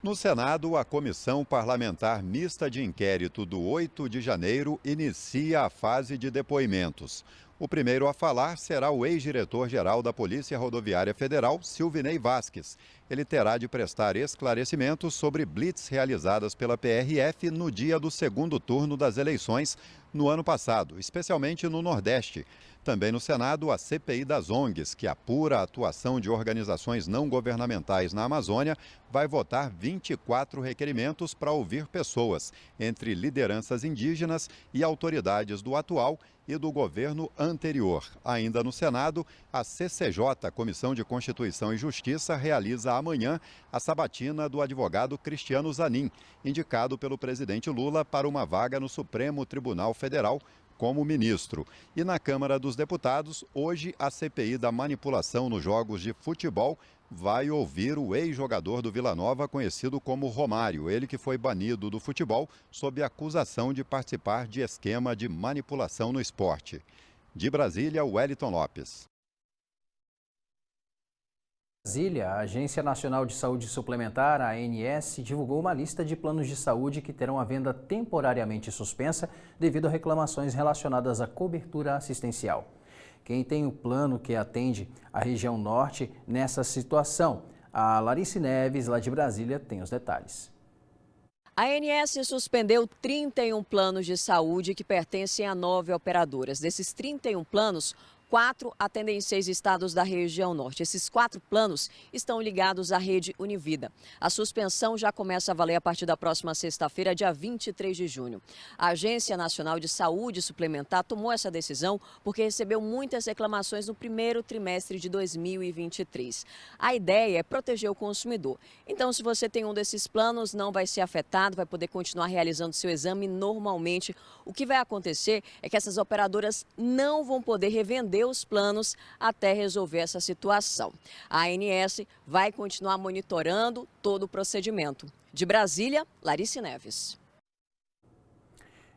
No Senado, a Comissão Parlamentar Mista de Inquérito do 8 de janeiro inicia a fase de depoimentos. O primeiro a falar será o ex-diretor-geral da Polícia Rodoviária Federal, Silvinei Vasques. Ele terá de prestar esclarecimentos sobre blitz realizadas pela PRF no dia do segundo turno das eleições no ano passado, especialmente no Nordeste. Também no Senado, a CPI das ONGs, que apura a atuação de organizações não governamentais na Amazônia, vai votar 24 requerimentos para ouvir pessoas, entre lideranças indígenas e autoridades do atual e do governo anterior. Ainda no Senado, a CCJ, Comissão de Constituição e Justiça, realiza amanhã a sabatina do advogado Cristiano Zanin, indicado pelo presidente Lula para uma vaga no Supremo Tribunal Federal como ministro. E na Câmara dos Deputados, hoje a CPI da manipulação nos jogos de futebol vai ouvir o ex-jogador do Vila Nova, conhecido como Romário, ele que foi banido do futebol sob acusação de participar de esquema de manipulação no esporte. De Brasília, Wellington Lopes. Brasília, a Agência Nacional de Saúde Suplementar, a ANS, divulgou uma lista de planos de saúde que terão a venda temporariamente suspensa devido a reclamações relacionadas à cobertura assistencial. Quem tem o plano que atende a região norte nessa situação? A Larissa Neves, lá de Brasília, tem os detalhes. A ANS suspendeu 31 planos de saúde que pertencem a 9 operadoras. Desses 31 planos, 4 atendem 6 estados da região norte. Esses 4 planos estão ligados à rede Univida. A suspensão já começa a valer a partir da próxima sexta-feira, dia 23 de junho. A Agência Nacional de Saúde Suplementar tomou essa decisão porque recebeu muitas reclamações no primeiro trimestre de 2023. A ideia é proteger o consumidor. Então, se você tem um desses planos, não vai ser afetado, vai poder continuar realizando seu exame normalmente. O que vai acontecer é que essas operadoras não vão poder revender os planos até resolver essa situação. A ANS vai continuar monitorando todo o procedimento. De Brasília, Larissa Neves.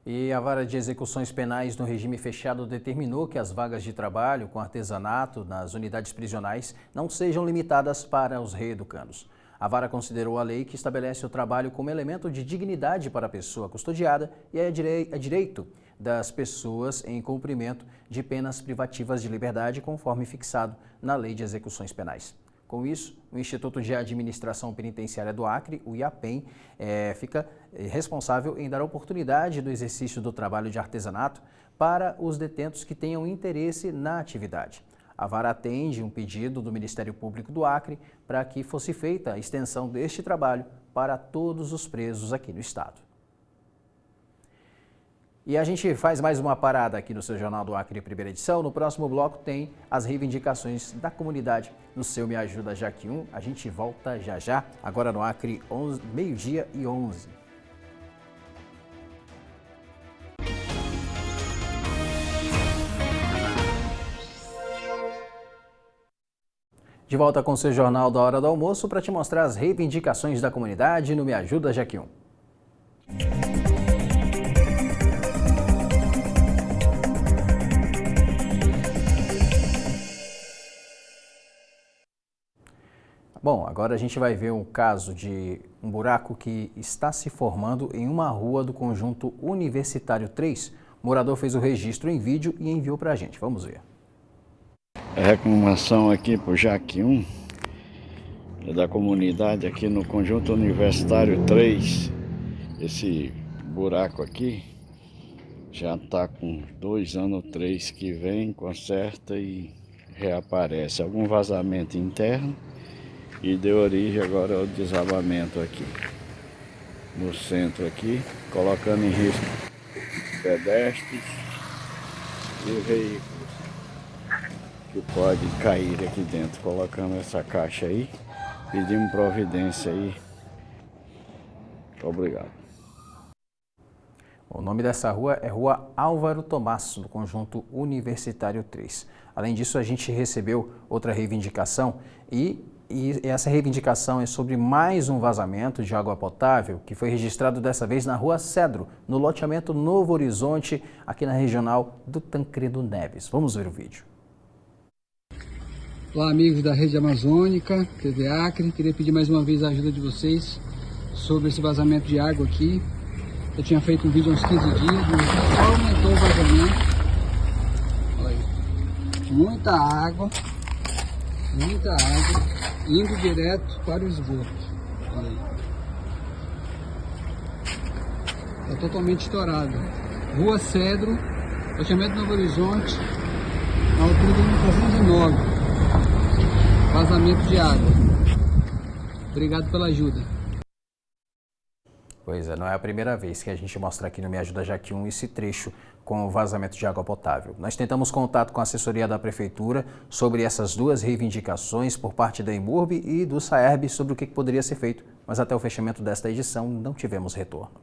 E a Vara de Execuções Penais no regime fechado determinou que as vagas de trabalho com artesanato nas unidades prisionais não sejam limitadas para os reeducandos. A Vara considerou a lei que estabelece o trabalho como elemento de dignidade para a pessoa custodiada e é direito das pessoas em cumprimento de penas privativas de liberdade, conforme fixado na Lei de Execuções Penais. Com isso, o Instituto de Administração Penitenciária do Acre, o IAPEN, fica responsável em dar oportunidade do exercício do trabalho de artesanato para os detentos que tenham interesse na atividade. A Vara atende um pedido do Ministério Público do Acre para que fosse feita a extensão deste trabalho para todos os presos aqui no estado. E a gente faz mais uma parada aqui no seu Jornal do Acre, primeira edição. No próximo bloco tem as reivindicações da comunidade no seu Me Ajuda Jaque 1. A gente volta já já, agora no Acre, 12h11. De volta com o seu Jornal da Hora do Almoço para te mostrar as reivindicações da comunidade no Me Ajuda Jaque 1. Bom, agora a gente vai ver um caso de um buraco que está se formando em uma rua do conjunto Universitário 3. O morador fez o registro em vídeo e enviou para a gente. Vamos ver. A reclamação aqui para o Jaque 1, da comunidade aqui no conjunto Universitário 3. Esse buraco aqui já está com 2 anos, 3 que vem, conserta e reaparece. Algum vazamento interno. E deu origem agora ao desabamento aqui no centro aqui, colocando em risco pedestres e veículos que podem cair aqui dentro. Colocando essa caixa aí, pedimos providência aí. Obrigado. O nome dessa rua é Rua Álvaro Tomasso, do conjunto Universitário 3. Além disso, a gente recebeu outra reivindicação e essa reivindicação é sobre mais um vazamento de água potável que foi registrado dessa vez na Rua Cedro, no loteamento Novo Horizonte, aqui na regional do Tancredo Neves. Vamos ver o vídeo. Olá, amigos da Rede Amazônica, TV Acre. Queria pedir mais uma vez a ajuda de vocês sobre esse vazamento de água aqui. Eu tinha feito um vídeo há uns 15 dias, mas só aumentou o vazamento. Olha aí. Muita água indo direto para o esgoto. Olha aí. Está totalmente estourado. Rua Cedro, loteamento Novo Horizonte, na altura do 309. Vazamento de água. Obrigado pela ajuda. Pois é, não é a primeira vez que a gente mostra aqui no Me Ajuda Jaque 1 esse trecho com o vazamento de água potável. Nós tentamos contato com a assessoria da Prefeitura sobre essas duas reivindicações por parte da Imurb e do Saerb sobre o que poderia ser feito, mas até o fechamento desta edição não tivemos retorno.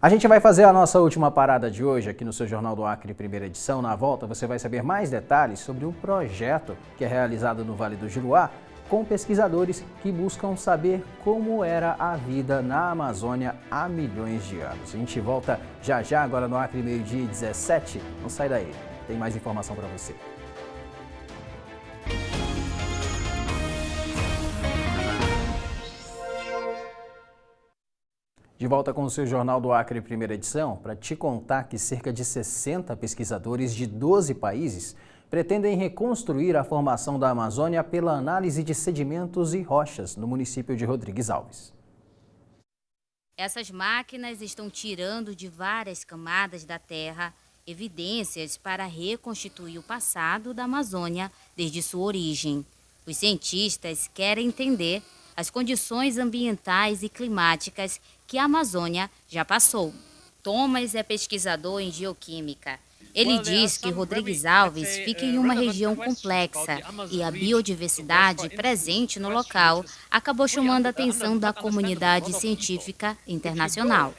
A gente vai fazer a nossa última parada de hoje aqui no seu Jornal do Acre, primeira edição. Na volta você vai saber mais detalhes sobre um projeto que é realizado no Vale do Juruá, com pesquisadores que buscam saber como era a vida na Amazônia há milhões de anos. A gente volta já já, agora no Acre, 12h17. Não sai daí, tem mais informação para você. De volta com o seu Jornal do Acre, primeira edição, para te contar que cerca de 60 pesquisadores de 12 países pretendem reconstruir a formação da Amazônia pela análise de sedimentos e rochas no município de Rodrigues Alves. Essas máquinas estão tirando de várias camadas da terra evidências para reconstituir o passado da Amazônia desde sua origem. Os cientistas querem entender as condições ambientais e climáticas que a Amazônia já passou. Thomas é pesquisador em geoquímica. Ele diz que Rodrigues Alves fica em uma região complexa e a biodiversidade presente no local acabou chamando a atenção da comunidade científica internacional.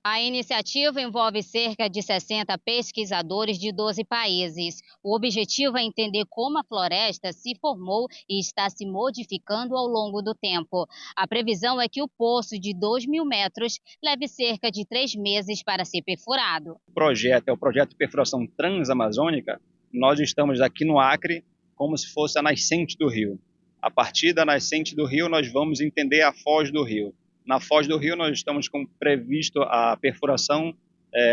A iniciativa envolve cerca de 60 pesquisadores de 12 países. O objetivo é entender como a floresta se formou e está se modificando ao longo do tempo. A previsão é que o poço de 2.000 metros leve cerca de 3 meses para ser perfurado. O projeto é o projeto de perfuração transamazônica. Nós estamos aqui no Acre como se fosse a nascente do rio. A partir da nascente do rio, nós vamos entender a foz do rio. Na foz do rio, nós estamos com previsto a perfuração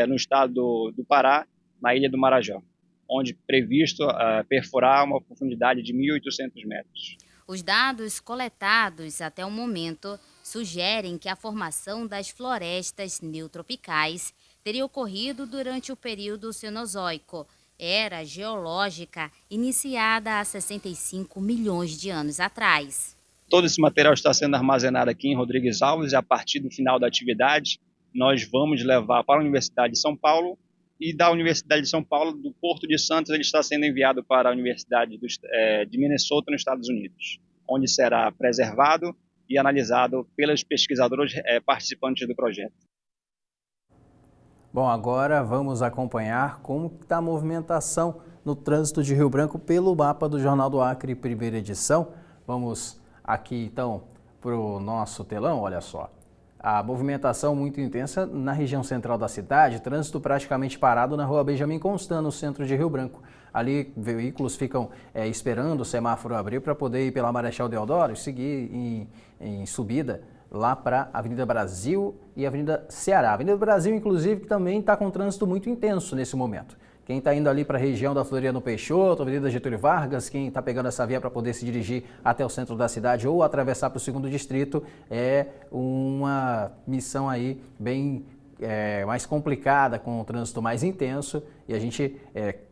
no estado do Pará, na ilha do Marajó, onde previsto perfurar uma profundidade de 1.800 metros. Os dados coletados até o momento sugerem que a formação das florestas neotropicais teria ocorrido durante o período Cenozoico, era geológica iniciada há 65 milhões de anos atrás. Todo esse material está sendo armazenado aqui em Rodrigues Alves e a partir do final da atividade nós vamos levar para a Universidade de São Paulo e da Universidade de São Paulo, do Porto de Santos, ele está sendo enviado para a Universidade de Minnesota, nos Estados Unidos, onde será preservado e analisado pelos pesquisadores participantes do projeto. Bom, agora vamos acompanhar como está a movimentação no trânsito de Rio Branco pelo mapa do Jornal do Acre, primeira edição. Vamos aqui então para o nosso telão, olha só. A movimentação muito intensa na região central da cidade, trânsito praticamente parado na rua Benjamin Constant, no centro de Rio Branco. Ali, veículos ficam esperando o semáforo abrir para poder ir pela Marechal Deodoro e seguir em subida lá para a Avenida Brasil e a Avenida Ceará. A Avenida Brasil, inclusive, que também está com trânsito muito intenso nesse momento. Quem está indo ali para a região da Floriano Peixoto, Avenida Getúlio Vargas, quem está pegando essa via para poder se dirigir até o centro da cidade ou atravessar para o 2º distrito, é uma missão aí bem mais complicada, com o trânsito mais intenso, e a gente,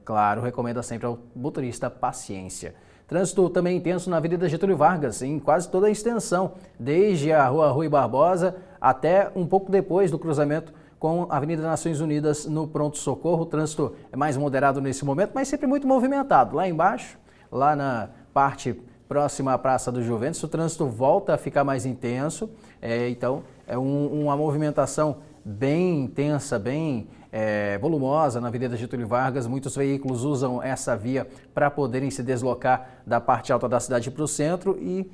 claro, recomenda sempre ao motorista paciência. Trânsito também intenso na Avenida Getúlio Vargas, em quase toda a extensão, desde a Rua Rui Barbosa até um pouco depois do cruzamento com a Avenida Nações Unidas no pronto-socorro. O trânsito é mais moderado nesse momento, mas sempre muito movimentado. Lá embaixo, lá na parte próxima à Praça do Juventus, o trânsito volta a ficar mais intenso. Então, é uma movimentação bem intensa, bem volumosa na Avenida Getúlio Vargas. Muitos veículos usam essa via para poderem se deslocar da parte alta da cidade para o centro e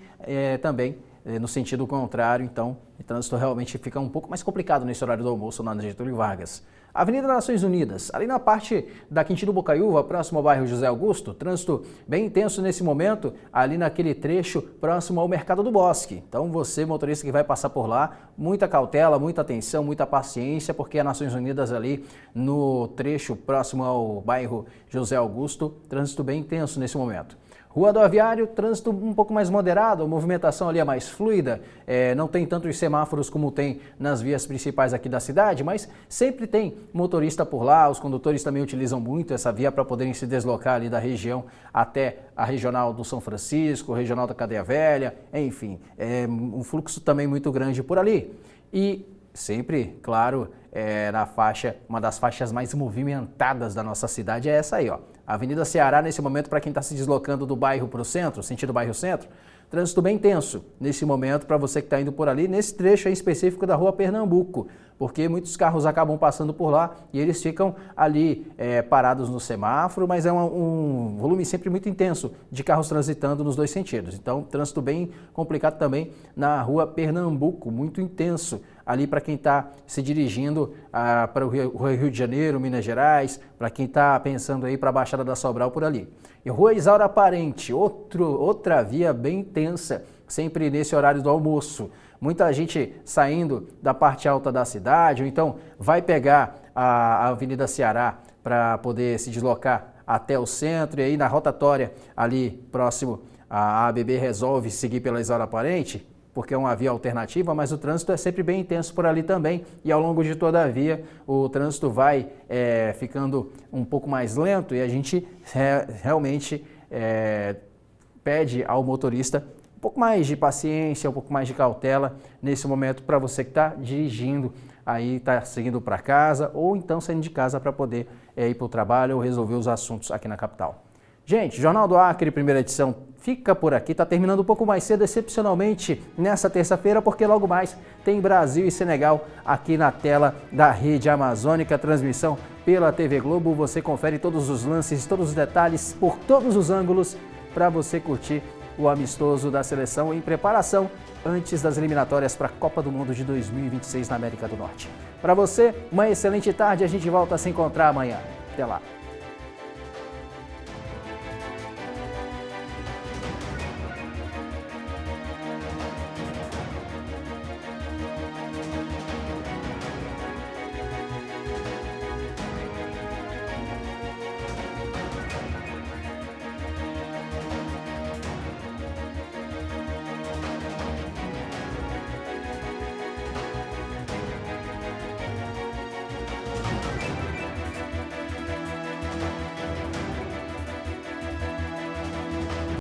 também no sentido contrário. Então, o trânsito realmente fica um pouco mais complicado nesse horário do almoço na Getúlio Vargas. Avenida Nações Unidas, ali na parte da Quintino Bocaiúva, próximo ao bairro José Augusto, trânsito bem intenso nesse momento, ali naquele trecho próximo ao Mercado do Bosque. Então você, motorista que vai passar por lá, muita cautela, muita atenção, muita paciência, porque a Nações Unidas ali no trecho próximo ao bairro José Augusto, trânsito bem intenso nesse momento. Rua do Aviário, trânsito um pouco mais moderado, a movimentação ali é mais fluida, não tem tantos semáforos como tem nas vias principais aqui da cidade, mas sempre tem motorista por lá, os condutores também utilizam muito essa via para poderem se deslocar ali da região até a regional do São Francisco, regional da Cadeia Velha, enfim, um fluxo também muito grande por ali. E sempre, claro, na faixa, uma das faixas mais movimentadas da nossa cidade é essa aí, ó. Avenida Ceará, nesse momento, para quem está se deslocando do bairro para o centro, sentido bairro centro, trânsito bem tenso nesse momento para você que está indo por ali, nesse trecho aí específico da Rua Pernambuco, porque muitos carros acabam passando por lá e eles ficam ali parados no semáforo, mas é um volume sempre muito intenso de carros transitando nos dois sentidos. Então, trânsito bem complicado também na Rua Pernambuco, muito intenso ali para quem está se dirigindo para o Rio de Janeiro, Minas Gerais, para quem está pensando aí para a Baixada da Sobral por ali. E Rua Isaura Parente, outra via bem tensa, sempre nesse horário do almoço. Muita gente saindo da parte alta da cidade, ou então vai pegar a Avenida Ceará para poder se deslocar até o centro, e aí na rotatória ali próximo a ABB resolve seguir pela Isaura Parente, porque é uma via alternativa, mas o trânsito é sempre bem intenso por ali também, e ao longo de toda a via o trânsito vai ficando um pouco mais lento, e a gente realmente pede ao motorista um pouco mais de paciência, um pouco mais de cautela nesse momento para você que está dirigindo, aí está seguindo para casa ou então saindo de casa para poder ir para o trabalho ou resolver os assuntos aqui na capital. Gente, Jornal do Acre, primeira edição, fica por aqui, está terminando um pouco mais cedo, excepcionalmente nessa terça-feira, porque logo mais tem Brasil e Senegal aqui na tela da Rede Amazônica, transmissão pela TV Globo. Você confere todos os lances, todos os detalhes, por todos os ângulos, para você curtir o amistoso da seleção em preparação antes das eliminatórias para a Copa do Mundo de 2026 na América do Norte. Para você, uma excelente tarde, a gente volta a se encontrar amanhã. Até lá!